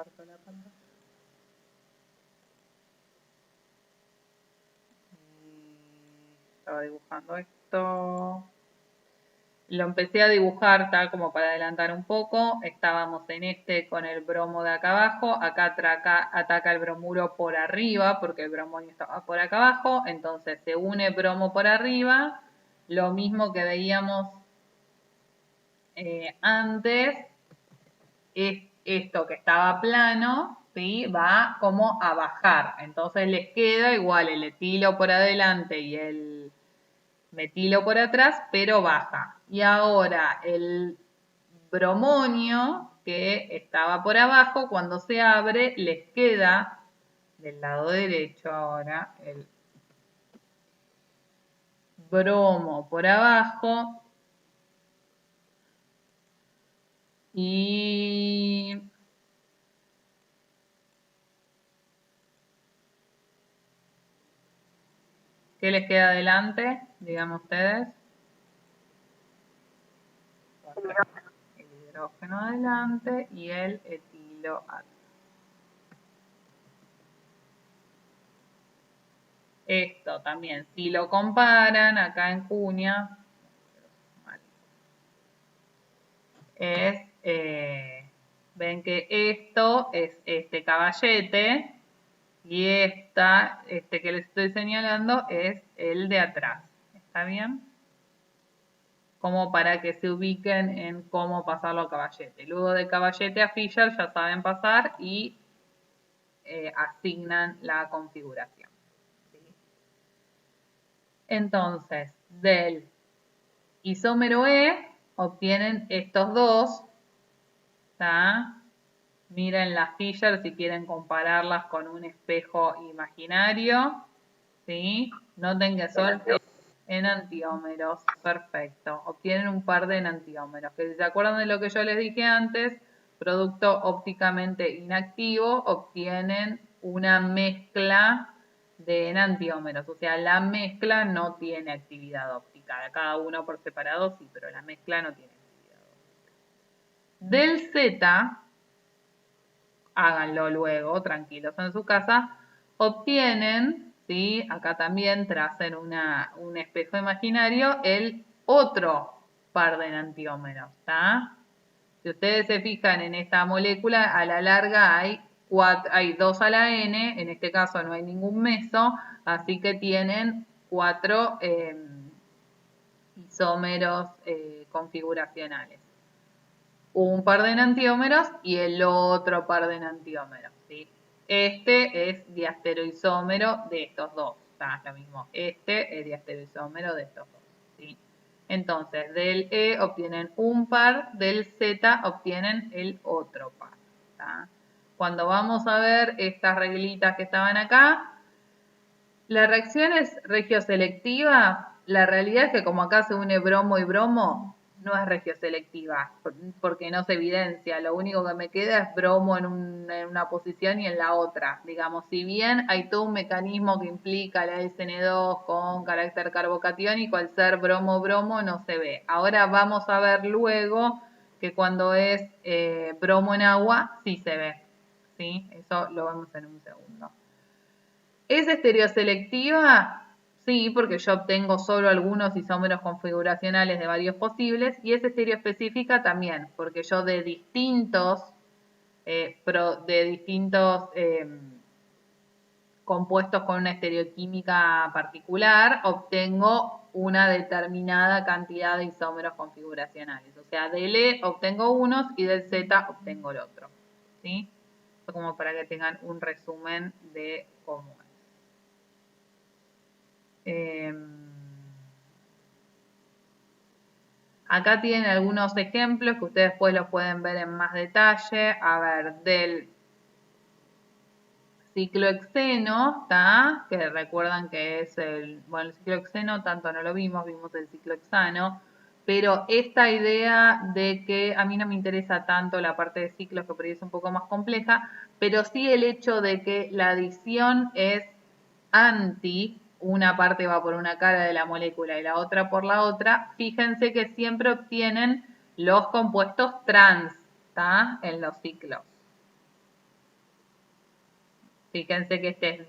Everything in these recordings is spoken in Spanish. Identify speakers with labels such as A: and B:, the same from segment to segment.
A: comparto la pantalla. Estaba dibujando esto. Lo empecé a dibujar tal como para adelantar un poco. Estábamos en este con el bromo de acá abajo. Acá ataca el bromuro por arriba porque el bromonio estaba por acá abajo. Entonces se une bromo por arriba. Lo mismo que veíamos antes. Es esto que estaba plano, ¿sí? Va como a bajar. Entonces les queda igual el etilo por adelante y el metilo por atrás, pero baja. Y ahora el bromonio que estaba por abajo, cuando se abre, les queda del lado derecho ahora el bromo por abajo y ¿qué les queda adelante? Díganme ustedes. El hidrógeno adelante y el etilo atrás. Esto también, si lo comparan acá en Cunha, ven que esto es este caballete y este que les estoy señalando es el de atrás. ¿Está bien? Como para que se ubiquen en cómo pasarlo a caballete. Luego de caballete a Fisher ya saben pasar y asignan la configuración. ¿Sí? Entonces, del isómero E obtienen estos dos. ¿Está? Miren las Fisher si quieren compararlas con un espejo imaginario. ¿Sí? Noten que son enantiómeros. Perfecto. Obtienen un par de enantiómeros. Que si se acuerdan de lo que yo les dije antes, producto ópticamente inactivo, obtienen una mezcla de enantiómeros. O sea, la mezcla no tiene actividad óptica. Cada uno por separado sí, pero la mezcla no tiene actividad óptica. Del Z, háganlo luego, tranquilos en su casa, obtienen, ¿sí? Acá también tracen un espejo imaginario, el otro par de enantiómeros, ¿está? Si ustedes se fijan en esta molécula, a la larga hay 2 a la N, en este caso no hay ningún meso, así que tienen 4 isómeros configuracionales. Un par de enantiómeros y el otro par de enantiómeros, ¿sí? Este es diastereoisómero de estos dos, ¿está? Lo mismo, este es diastereoisómero de estos dos, ¿sí? Entonces, del E obtienen un par, del Z obtienen el otro par, ¿está? Cuando vamos a ver estas reglitas que estaban acá, la reacción es regioselectiva. La realidad es que como acá se une bromo y bromo, no es regioselectiva, porque no se evidencia. Lo único que me queda es bromo en una posición y en la otra. Digamos, si bien hay todo un mecanismo que implica la SN2 con carácter carbocatiónico, al ser bromo-bromo no se ve. Ahora vamos a ver luego que cuando es bromo en agua, sí se ve. ¿Sí? Eso lo vemos en un segundo. ¿Es estereoselectiva? Sí, porque yo obtengo solo algunos isómeros configuracionales de varios posibles. Y es estereoespecífica también, porque yo de distintos compuestos con una estereoquímica particular, obtengo una determinada cantidad de isómeros configuracionales. O sea, del E obtengo unos y del Z obtengo el otro. ¿Sí? Esto como para que tengan un resumen de cómo es. Acá tienen algunos ejemplos que ustedes después los pueden ver en más detalle. A ver, del ciclohexeno, ¿está? Que recuerdan que es el ciclohexeno tanto no lo vimos el ciclohexano, pero esta idea de que a mí no me interesa tanto la parte de ciclos, que por ahí es un poco más compleja, pero sí el hecho de que la adición es anti, una parte va por una cara de la molécula y la otra por la otra, fíjense que siempre obtienen los compuestos trans, ¿está? En los ciclos. Fíjense que este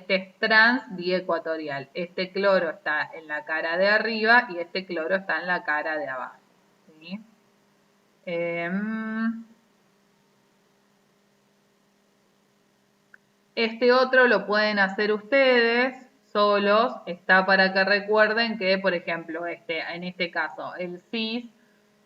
A: es trans diecuatorial. Este cloro está en la cara de arriba y este cloro está en la cara de abajo. ¿Sí? Este otro lo pueden hacer ustedes solos. Está para que recuerden que, por ejemplo, en este caso, el cis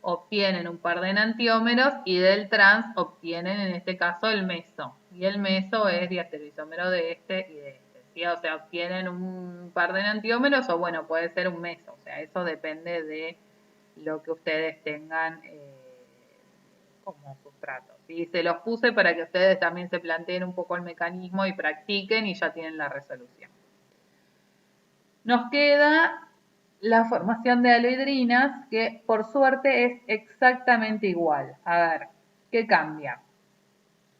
A: obtienen un par de enantiómeros y del trans obtienen en este caso el meso. Y el meso es diastereoisómero de este y de este. ¿Sí? O sea, obtienen un par de enantiómeros o bueno, puede ser un meso. O sea, eso depende de lo que ustedes tengan como sustrato. ¿Sí? Se los puse para que ustedes también se planteen un poco el mecanismo y practiquen y ya tienen la resolución. Nos queda la formación de aloidrinas, que por suerte es exactamente igual. A ver, ¿qué cambia?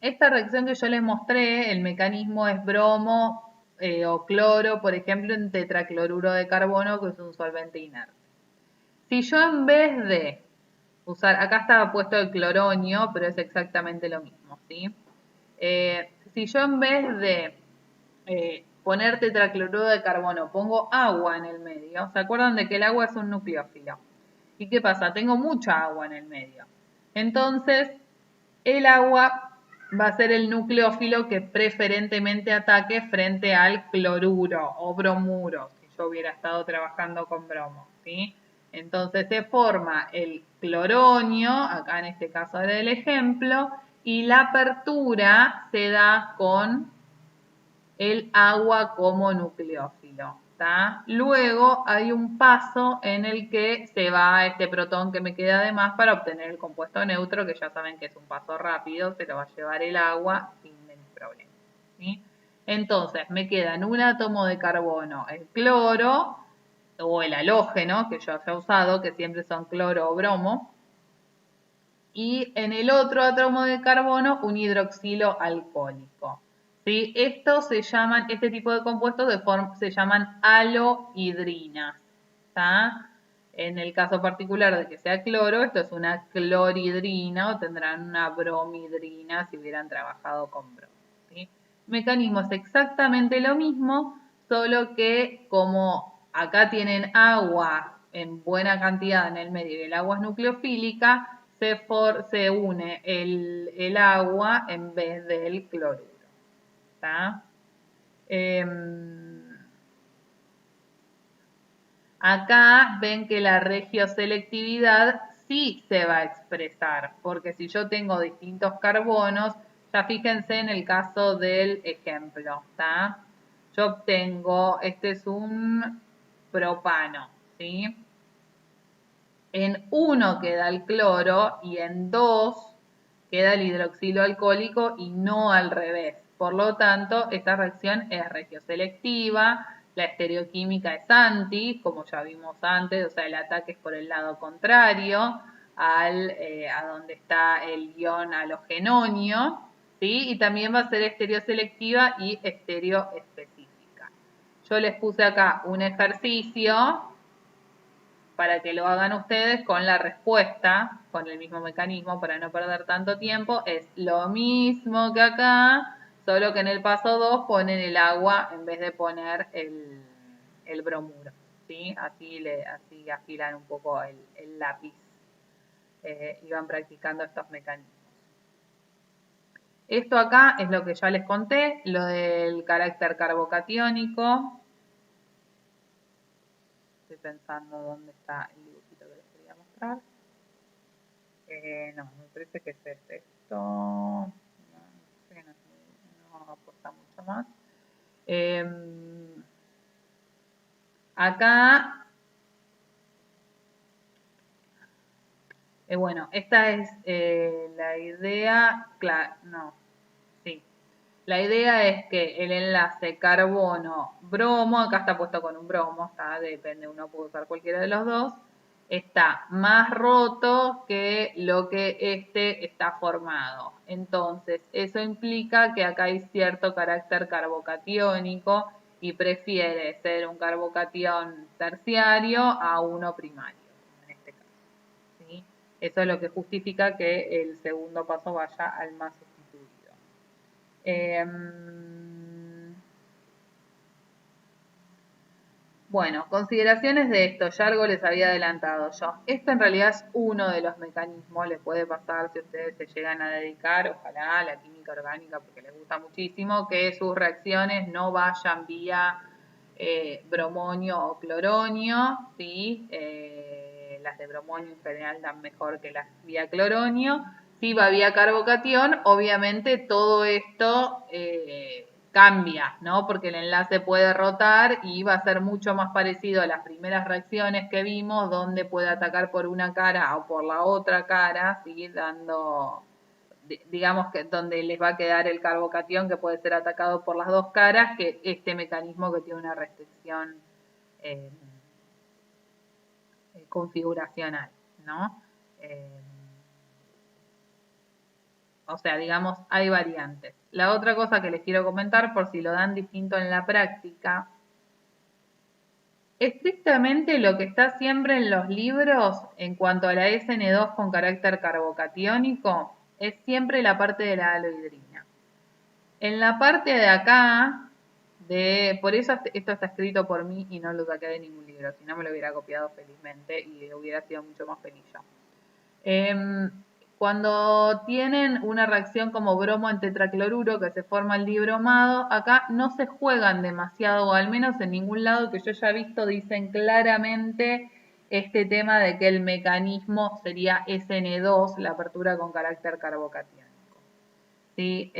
A: Esta reacción que yo les mostré, el mecanismo es bromo o cloro, por ejemplo, en tetracloruro de carbono, que es un solvente inerte. Si yo en vez de usar, acá estaba puesto el cloronio, pero es exactamente lo mismo, ¿sí? Si yo en vez de poner tetracloruro de carbono, pongo agua en el medio. ¿Se acuerdan de que el agua es un nucleófilo? ¿Y qué pasa? Tengo mucha agua en el medio. Entonces, el agua va a ser el nucleófilo que preferentemente ataque frente al cloruro o bromuro, si yo hubiera estado trabajando con bromo, ¿sí? Entonces se forma el cloronio, acá en este caso era el ejemplo, y la apertura se da con el agua como nucleófilo. ¿Tá? Luego hay un paso en el que se va este protón que me queda de más para obtener el compuesto neutro, que ya saben que es un paso rápido, se lo va a llevar el agua sin ningún problema. ¿Sí? Entonces me queda en un átomo de carbono el cloro o el halógeno que yo haya usado, que siempre son cloro o bromo, y en el otro átomo de carbono un hidroxilo alcohólico. ¿Sí? Este tipo de compuestos se llaman alohidrinas. ¿Tá? En el caso particular de que sea cloro, esto es una clorhidrina o tendrán una bromhidrina si hubieran trabajado con bromo. ¿Sí? El mecanismo es exactamente lo mismo, solo que como acá tienen agua en buena cantidad en el medio y el agua es nucleofílica, se une el agua en vez del cloruro. ¿Tá? Acá ven que la regioselectividad sí se va a expresar, porque si yo tengo distintos carbonos, ya fíjense en el caso del ejemplo, ¿tá? Yo obtengo, este es un propano, ¿sí? En 1 queda el cloro y en 2 queda el hidroxilo alcohólico y no al revés. Por lo tanto, esta reacción es regioselectiva, la estereoquímica es anti, como ya vimos antes, o sea, el ataque es por el lado contrario a donde está el ion halogenonio, ¿sí? Y también va a ser estereoselectiva y estereoespecífica. Yo les puse acá un ejercicio para que lo hagan ustedes con la respuesta, con el mismo mecanismo para no perder tanto tiempo. Es lo mismo que acá, solo que en el paso 2 ponen el agua en vez de poner el bromuro. ¿Sí? Así afilan un poco el lápiz y van practicando estos mecanismos. Esto acá es lo que ya les conté, lo del carácter carbocatiónico. Estoy pensando dónde está el dibujito que les quería mostrar. No, me parece que es esto. No aporta mucho más. Acá, bueno, esta es la idea, claro, no, sí. La idea es que el enlace carbono-bromo, acá está puesto con un bromo, depende, uno puede usar cualquiera de los dos, está más roto que lo que está formado. Entonces, eso implica que acá hay cierto carácter carbocatiónico y prefiere ser un carbocatión terciario a uno primario, en este caso. ¿Sí? Eso es lo que justifica que el segundo paso vaya al más sustituido. Bueno, consideraciones de esto, ya algo les había adelantado yo. Esto en realidad es uno de los mecanismos, les puede pasar si ustedes se llegan a dedicar, ojalá, a la química orgánica, porque les gusta muchísimo, que sus reacciones no vayan vía bromonio o cloronio, ¿sí? Las de bromonio en general dan mejor que las vía cloronio. Si va vía carbocatión, obviamente todo esto cambia, ¿no? Porque el enlace puede rotar y va a ser mucho más parecido a las primeras reacciones que vimos, donde puede atacar por una cara o por la otra cara, ¿sí? Dando, digamos que donde les va a quedar el carbocatión que puede ser atacado por las dos caras, que este mecanismo que tiene una restricción eh, configuracional, ¿no? Eh, o sea, digamos, hay variantes. La otra cosa que les quiero comentar, por si lo dan distinto en la práctica, estrictamente lo que está siempre en los libros en cuanto a la SN2 con carácter carbocatiónico es siempre la parte de la aloidrina. En la parte de acá, por eso esto está escrito por mí y no lo saqué de ningún libro, si no me lo hubiera copiado felizmente y hubiera sido mucho más feliz yo. Cuando tienen una reacción como bromo en tetracloruro que se forma el dibromado, acá no se juegan demasiado, o al menos en ningún lado que yo haya visto dicen claramente este tema de que el mecanismo sería SN2, la apertura con carácter carbocatiónico. ¿Sí?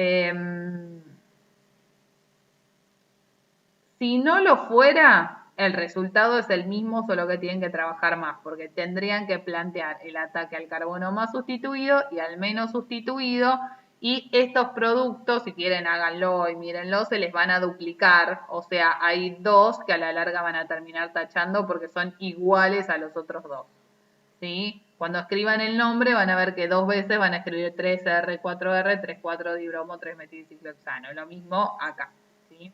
A: Si no lo fuera, el resultado es el mismo, solo que tienen que trabajar más, porque tendrían que plantear el ataque al carbono más sustituido y al menos sustituido, y estos productos, si quieren háganlo y mírenlo, se les van a duplicar, o sea, hay dos que a la larga van a terminar tachando porque son iguales a los otros dos. ¿Sí? Cuando escriban el nombre van a ver que dos veces van a escribir 3R, 4R, 3,4-dibromo, 3-metilciclohexano. Lo mismo acá. ¿Sí?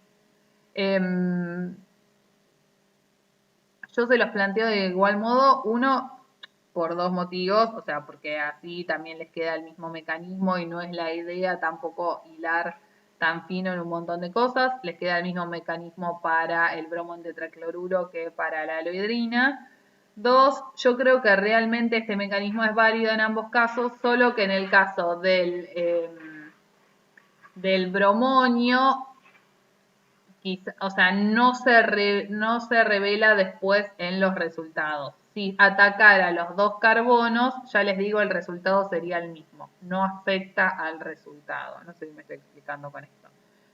A: Yo se los planteo de igual modo, uno, por dos motivos, o sea, porque así también les queda el mismo mecanismo y no es la idea tampoco hilar tan fino en un montón de cosas, les queda el mismo mecanismo para el bromo en tetracloruro que para la aloidrina. Dos, yo creo que realmente este mecanismo es válido en ambos casos, solo que en el caso del bromonio o sea, no se revela después en los resultados. Si atacara los dos carbonos, ya les digo, el resultado sería el mismo. No afecta al resultado. No sé si me estoy explicando con esto.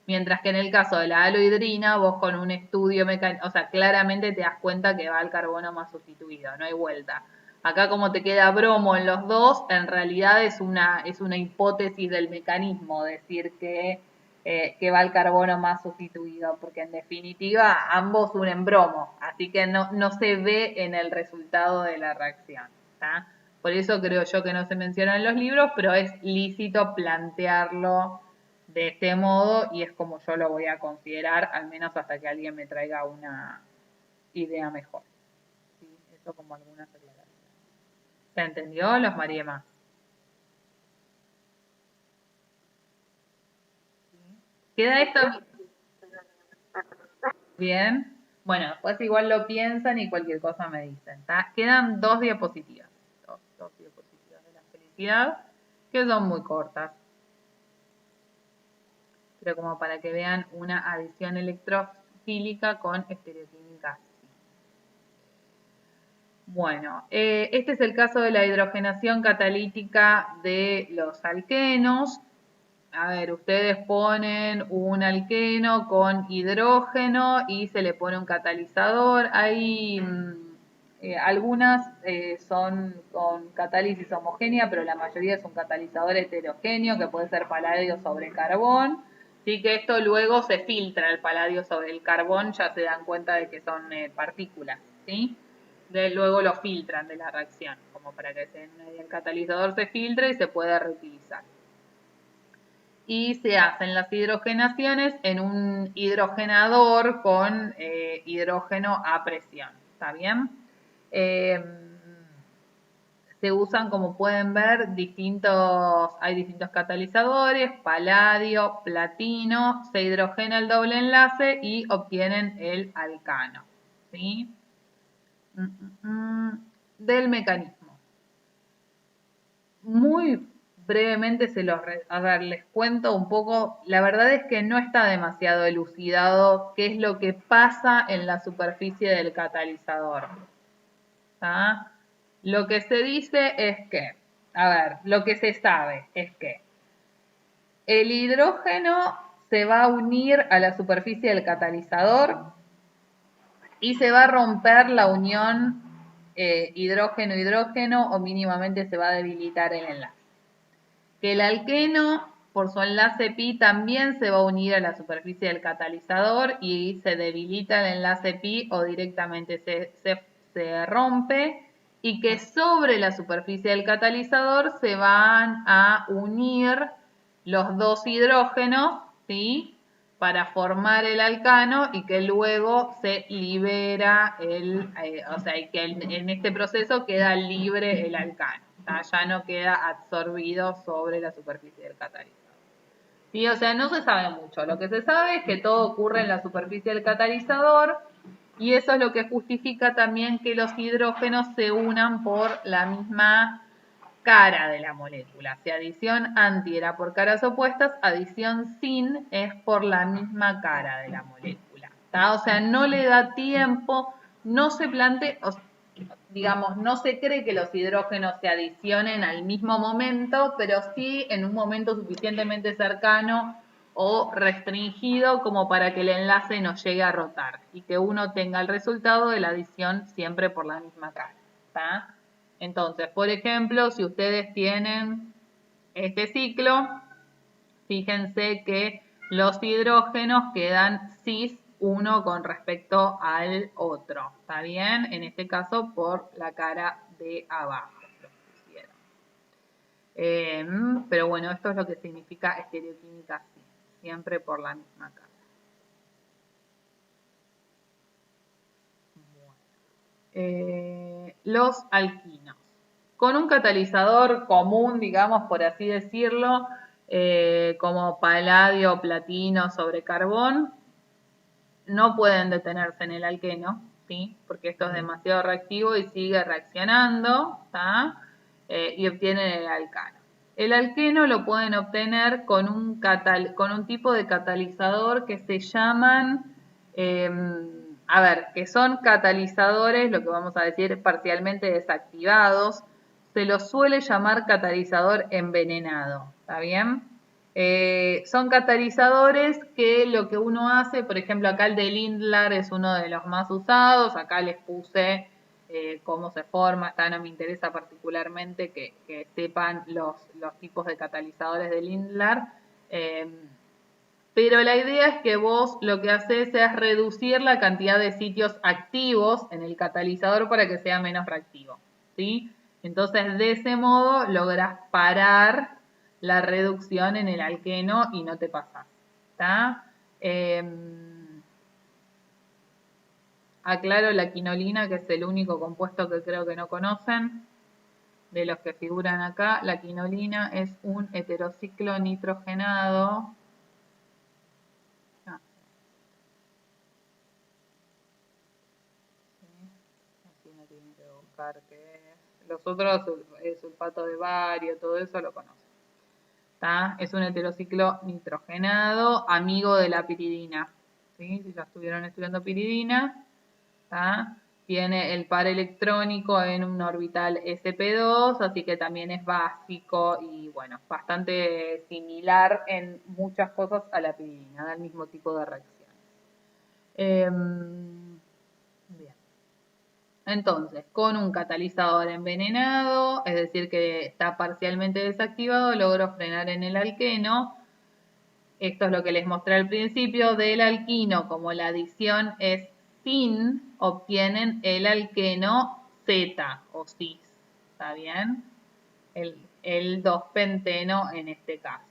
A: Mientras que en el caso de la aloidrina, vos con un estudio mecánico, o sea, claramente te das cuenta que va el carbono más sustituido, no hay vuelta. Acá como te queda bromo en los dos, en realidad es una hipótesis del mecanismo, decir que va el carbono más sustituido, porque en definitiva ambos unen bromo, así que no se ve en el resultado de la reacción. ¿tá? Por eso creo yo que no se menciona en los libros, pero es lícito plantearlo de este modo y es como yo lo voy a considerar, al menos hasta que alguien me traiga una idea mejor. ¿Sí? Eso como algunas aclaraciones. ¿Se entendió? Los mareé más. ¿Queda esto bien? Bueno, después igual lo piensan y cualquier cosa me dicen. ¿tá? Quedan dos diapositivas. Dos diapositivas de la felicidad, que son muy cortas. Pero como para que vean una adición electrofílica con estereoquímica. Bueno, este es el caso de la hidrogenación catalítica de los alquenos. A ver, ustedes ponen un alqueno con hidrógeno y se le pone un catalizador. Hay algunas son con catálisis homogénea, pero la mayoría es un catalizador heterogéneo que puede ser paladio sobre carbón. Así que esto luego se filtra el paladio sobre el carbón, ya se dan cuenta de que son partículas, ¿sí? Luego lo filtran de la reacción, como para que el catalizador se filtre y se pueda reutilizar. Y se hacen las hidrogenaciones en un hidrogenador con hidrógeno a presión, ¿está bien? Se usan, como pueden ver, hay distintos catalizadores, paladio, platino, se hidrogena el doble enlace y obtienen el alcano. ¿sí? Del mecanismo. Muy brevemente a ver, les cuento un poco. La verdad es que no está demasiado elucidado qué es lo que pasa en la superficie del catalizador. ¿Tá? Lo que se dice es que, a ver, lo que se sabe es que el hidrógeno se va a unir a la superficie del catalizador y se va a romper la unión hidrógeno-hidrógeno o mínimamente se va a debilitar el enlace. Que el alqueno, por su enlace pi, también se va a unir a la superficie del catalizador y se debilita el enlace pi o directamente se rompe, y que sobre la superficie del catalizador se van a unir los dos hidrógenos, ¿sí? Para formar el alcano y que luego se libera o sea, que en este proceso queda libre el alcano, ya no queda absorbido sobre la superficie del catalizador. ¿Sí? O sea, no se sabe mucho. Lo que se sabe es que todo ocurre en la superficie del catalizador y eso es lo que justifica también que los hidrógenos se unan por la misma cara de la molécula. Si adición anti era por caras opuestas, adición sin es por la misma cara de la molécula. ¿Tá? O sea, no le da tiempo, no se plantea, digamos, no se cree que los hidrógenos se adicionen al mismo momento, pero sí en un momento suficientemente cercano o restringido como para que el enlace no llegue a rotar y que uno tenga el resultado de la adición siempre por la misma cara. ¿Tá? Entonces, por ejemplo, si ustedes tienen este ciclo, fíjense que los hidrógenos quedan cis uno con respecto al otro, ¿está bien? En este caso por la cara de abajo los pusieron. Pero bueno, esto es lo que significa estereoquímica cis, siempre por la misma cara. Los alquinos. Con un catalizador común, digamos, por así decirlo, como paladio o platino sobre carbón, no pueden detenerse en el alqueno, ¿sí? Porque esto es demasiado reactivo y sigue reaccionando, ¿tá? Y obtienen el alcano. El alqueno lo pueden obtener con un tipo de catalizador que se llaman, a ver, que son catalizadores, lo que vamos a decir, parcialmente desactivados. Se los suele llamar catalizador envenenado, ¿está bien? Son catalizadores que lo que uno hace, por ejemplo, acá el de Lindlar es uno de los más usados, acá les puse cómo se forma, no me interesa particularmente que sepan los tipos de catalizadores de Lindlar, pero la idea es que vos lo que haces es reducir la cantidad de sitios activos en el catalizador para que sea menos reactivo, ¿sí? Entonces, de ese modo lográs parar la reducción en el alqueno y no te pasás, ¿está? Aclaro la quinolina, que es el único compuesto que creo que no conocen de los que figuran acá. La quinolina es un heterociclo nitrogenado. Aquí no tiene que buscar qué es. Los otros, el sulfato de bario, todo eso lo conocen. ¿Tá? Es un heterociclo nitrogenado, amigo de la piridina. ¿Sí? Si ya estuvieron estudiando piridina, ¿tá? Tiene el par electrónico en un orbital sp2, así que también es básico y bueno, bastante similar en muchas cosas a la piridina, da el mismo tipo de reacciones. Bien. Entonces, con un catalizador envenenado, es decir, que está parcialmente desactivado, logro frenar en el alqueno. Esto es lo que les mostré al principio. Del alquino, como la adición es sin, obtienen el alqueno Z o cis. ¿Está bien? El 2-penteno en este caso.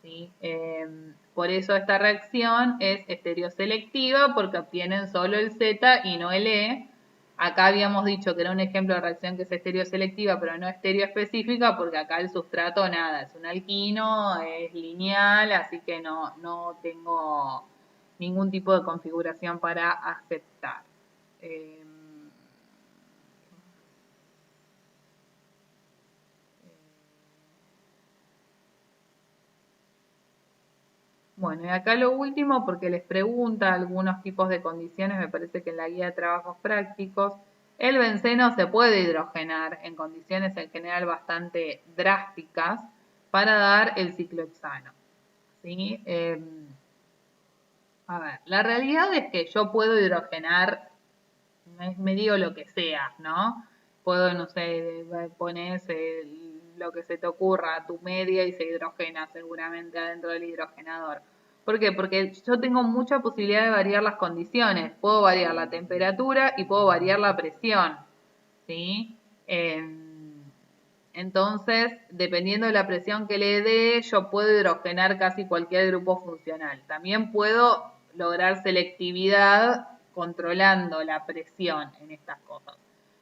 A: ¿Sí? Por eso esta reacción es estereoselectiva, porque obtienen solo el Z y no el E. Acá habíamos dicho que era un ejemplo de reacción que es estereoselectiva, pero no estereoespecífica, porque acá el sustrato nada, es un alquino, es lineal, así que no tengo ningún tipo de configuración para aceptar. Bueno, y acá lo último, porque les pregunta algunos tipos de condiciones, me parece que en la guía de trabajos prácticos, el benceno se puede hidrogenar en condiciones en general bastante drásticas para dar el ciclohexano. ¿Sí? A ver, la realidad es que yo puedo hidrogenar, me digo lo que sea, ¿no? Puedo, no sé, pones lo que se te ocurra a tu media y se hidrogena seguramente adentro del hidrogenador. ¿Por qué? Porque yo tengo mucha posibilidad de variar las condiciones. Puedo variar la temperatura y puedo variar la presión, ¿sí? Entonces, dependiendo de la presión que le dé, yo puedo hidrogenar casi cualquier grupo funcional. También puedo lograr selectividad controlando la presión en estas cosas.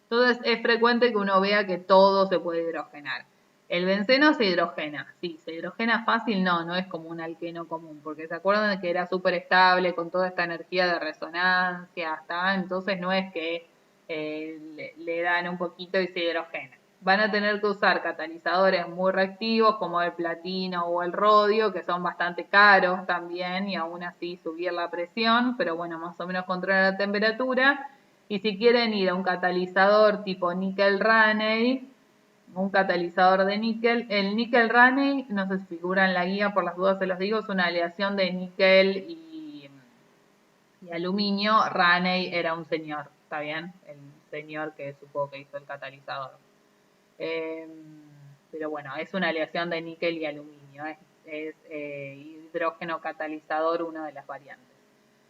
A: Entonces, es frecuente que uno vea que todo se puede hidrogenar. El benceno se hidrogena, sí, se hidrogena fácil, no es como un alqueno común, porque se acuerdan de que era súper estable con toda esta energía de resonancia, ¿está? Entonces no es que le dan un poquito y se hidrogena. Van a tener que usar catalizadores muy reactivos como el platino o el rodio, que son bastante caros también, y aún así subir la presión, pero bueno, más o menos controlar la temperatura. Y si quieren ir a un catalizador tipo níquel-Raney, un catalizador de níquel, el níquel-Raney, no sé si figura en la guía, por las dudas se los digo, es una aleación de níquel y aluminio. Raney era un señor, ¿está bien? El señor que supongo que hizo el catalizador. Pero bueno, es una aleación de níquel y aluminio, es hidrógeno catalizador, una de las variantes.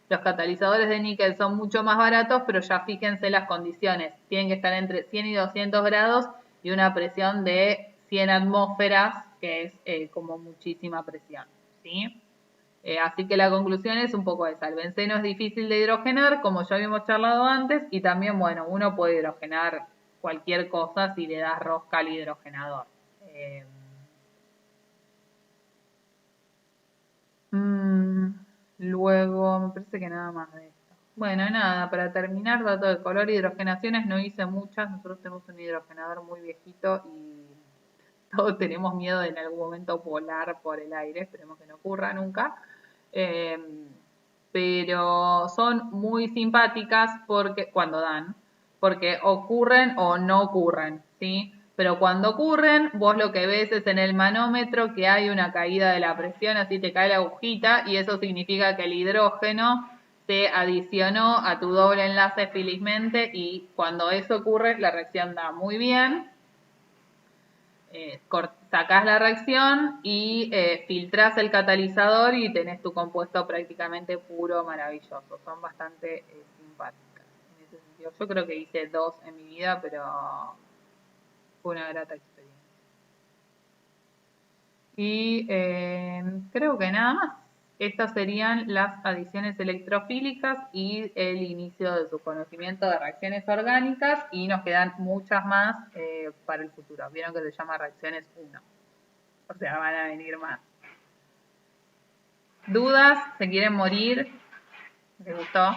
A: Los catalizadores de níquel son mucho más baratos, pero ya fíjense las condiciones. Tienen que estar entre 100 y 200 grados y una presión de 100 atmósferas, que es como muchísima presión, ¿sí? Así que la conclusión es un poco esa. El benceno es difícil de hidrogenar, como ya habíamos charlado antes, y también, bueno, uno puede hidrogenar cualquier cosa si le das rosca al hidrogenador. Luego, me parece que nada más de esto. Bueno, nada, para terminar, dato de color, hidrogenaciones no hice muchas. Nosotros tenemos un hidrogenador muy viejito y todos tenemos miedo de en algún momento volar por el aire. Esperemos que no ocurra nunca. Pero son muy simpáticas porque cuando dan, porque ocurren o no ocurren, ¿sí? Pero cuando ocurren, vos lo que ves es en el manómetro que hay una caída de la presión, así te cae la agujita y eso significa que el hidrógeno se adicionó a tu doble enlace felizmente y cuando eso ocurre la reacción da muy bien. Sacás la reacción y filtrás el catalizador y tenés tu compuesto prácticamente puro, maravilloso. Son bastante simpáticas en ese sentido. Yo creo que hice 2 en mi vida, pero fue una grata experiencia. Y creo que nada más. Estas serían las adiciones electrofílicas y el inicio de su conocimiento de reacciones orgánicas y nos quedan muchas más para el futuro. Vieron que se llama reacciones 1. O sea, van a venir más. ¿Dudas? ¿Se quieren morir? ¿Les gustó?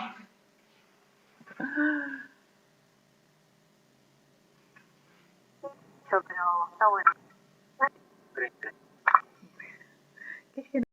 A: Pero está bueno. Qué